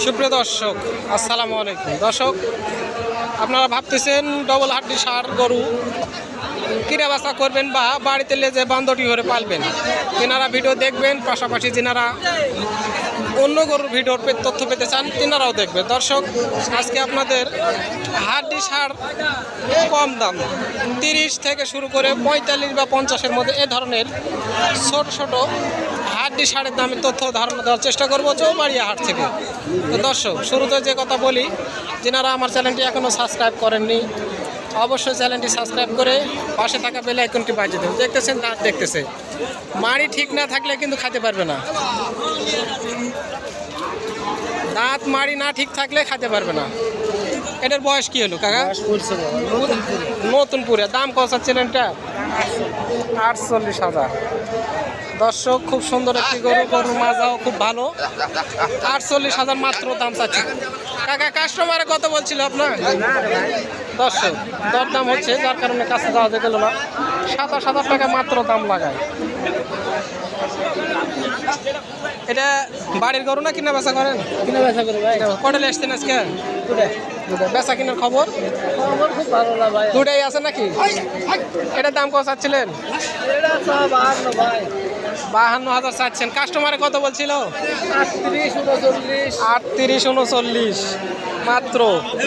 সুপ্রিয় দর্শক, আসসালামু আলাইকুম। দর্শক, আপনারা ভাবতেছেন ডবল হাড্ডি ষাঁড় গরু কিনে বাসা করবেন বা বাড়িতে লেজে বান্ধটি করে পালবেন, তেনারা ভিডিও দেখবেন। পাশাপাশি যেনারা অন্য গরুর ভিডিওর তথ্য পেতে চান তেনারাও দেখবেন। দর্শক, আজকে আপনাদের হাড্ডি ষাঁড় কম দাম 30 থেকে শুরু করে 45 বা 50-এর মধ্যে এ ধরনের ছোট ছোট হাড্ডি ষাঁড়ের দামের তথ্য ধারণা দেওয়ার চেষ্টা করবো চৌবাড়িয়া হাট থেকে। তো দর্শক, শুরুতে যে কথা বলি, যেনারা আমার চ্যানেলটি এখনও সাবস্ক্রাইব করেননি অবশ্যই চ্যানেলটি সাবস্ক্রাইব করে পাশে থাকা বেল আইকনটি বাজিয়ে দেবেন। দেখতেছেন দাঁত দেখতেছে, মাড়ি ঠিক না থাকলে কিন্তু খেতে পারবে না। দাঁত মাড়ি না ঠিক থাকলে খেতে পারবে না। এটার বয়স কি হলো কাকা? নতুন পুরে। দাম কত চাচ্ছিলেন এটা? 48,000। দর্শক, খুব সুন্দর একটি গরু, গরুর মাজাও খুব ভালো। 48,000 মাত্র দাম চাচ্ছি। কাকা, কাস্টমারে কত বলছিল আপনার? দর্শক, দরদাম হচ্ছে, যার কারণে কাছে যাওয়া গেল না। 27,000 টাকা মাত্র দাম লাগায়। এটা বাড়ির গরু না কিনা বেচা করেন? কিনে বেচা করে ভাই। কটালে আসছেন আজকে? বেচা কিনার খবর? খবর খুব ভালো না ভাই। দুটাই আছে নাকি? এটার দাম কত চাচ্ছিলেন? এটা তো 52 ভাই। 52,000 চাচ্ছেন। কাস্টমারে কত বলছিল? 38, 39। 38, 39 মাত্র।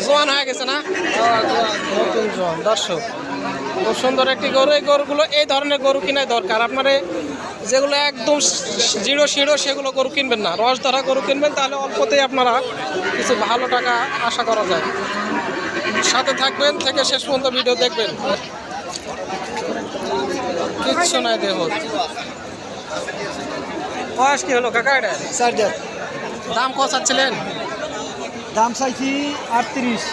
জোয়ান হয়ে গেছে না? নতুন জোয়ান। দর্শক, খুব সুন্দর একটি গরু। এই গরুগুলো, এই ধরনের গরু কিনাই দরকার। আপনারা যেগুলো একদম জিরো শিরো সেগুলো গরু কিনবেন না, রস ধরা গরু কিনবেন, তাহলে অল্পতেই আপনারা কিছু ভালো টাকা আশা করা যায়। সাথে থাকবেন, থেকে শেষ পর্যন্ত ভিডিও দেখবেন। কিচ্ছু নাই দেহ। বয়স কি হলো কাকা এটা? 4 দাঁত। দাম কত চাচ্ছিলেন? দাম চাইছি 38।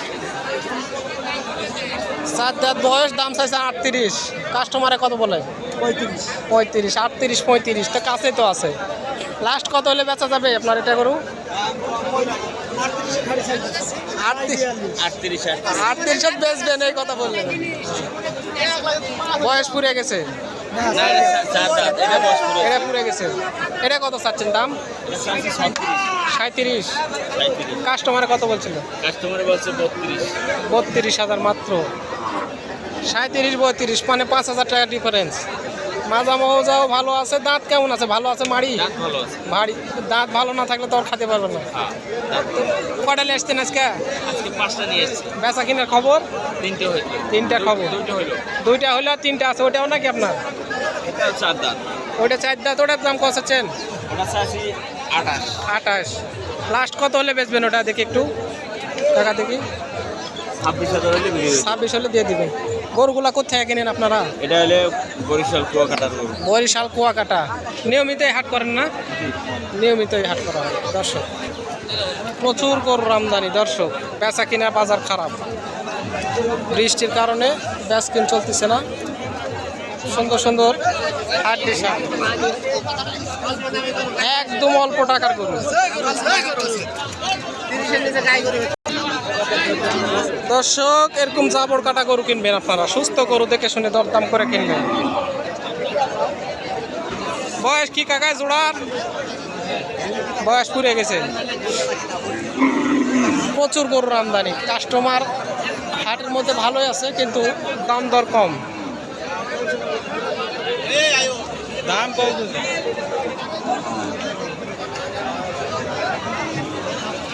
4 দাঁত বয়স, দাম চাইছে 38। কাস্টমারে কত বলে? 35। 35, 38, 35 তো কাছে তো আছে। লাস্ট কত হলে বেচা যাবে আপনার এটা গরু? 38 বেচবেন, এই কথা বললেন। বয়স পুড়ে গেছে, এটা পুড়ে গেছে। এটা কত চাচ্ছেন দাম? 37। কাস্টমারে কত বলছিল? কাস্টমার বলছে 32,000 মাত্র। 37, 32 মানে 5,000 টাকা ডিফারেন্স। মাজা মৌজাও ভালো আছে। দাঁত কেমন আছে? ভালো আছে মাড়ি? ভালো আছে। ভারী দাঁত ভালো না থাকলে তো আর খেতে পারবে না। কটালে আসছেন আজকে? আজকে 5টা নিয়ে এসেছি। বেচা কিনার খবর? 3টে হইলো। 3টা খবর। 2টা হইলো। 2টা হলো আর 3টা আছে। ওটাও নাকি আপনার? এটা 4 দাঁত। ওইটা 4 দাঁত। ওটার দাম কত চাচ্ছেন? ওটা চাচ্ছি 28। 28। লাস্ট কত হলে বেচবেন ওটা? দেখি একটু টাকা দেখি। 26,000 হলে বিক্রি হবে। 26 হলে দিয়ে দিবেন। গরুগুলা কোথায় কিনেন আপনারা? এটা হলে বরিশাল কুয়াকাটার গরু। বরিশাল কুয়াকাটা। নিয়মিতই হাট করেন না? নিয়মিতই হাট করা হয়। দর্শক, প্রচুর গরুর আমদানি। দর্শক, বেচা কিনা বাজার খারাপ, বৃষ্টির কারণে বেচ কিন চলতেছে না। সুন্দর সুন্দর হাড্ডি ষাঁড়, একদম অল্প টাকার গরু। দর্শক, এরকম জাবর কাটা গরু কিনবেন আপনারা, সুস্থ গরু দেখে শুনে দরদাম করে কিনবেন। বয়স কি কাকা জোড়ার? বয়স পুড়ে গেছে। প্রচুর গরুর আমদানি। কাস্টমার হাটের মধ্যে ভালোই আছে, কিন্তু দাম দর কম। দাম কম।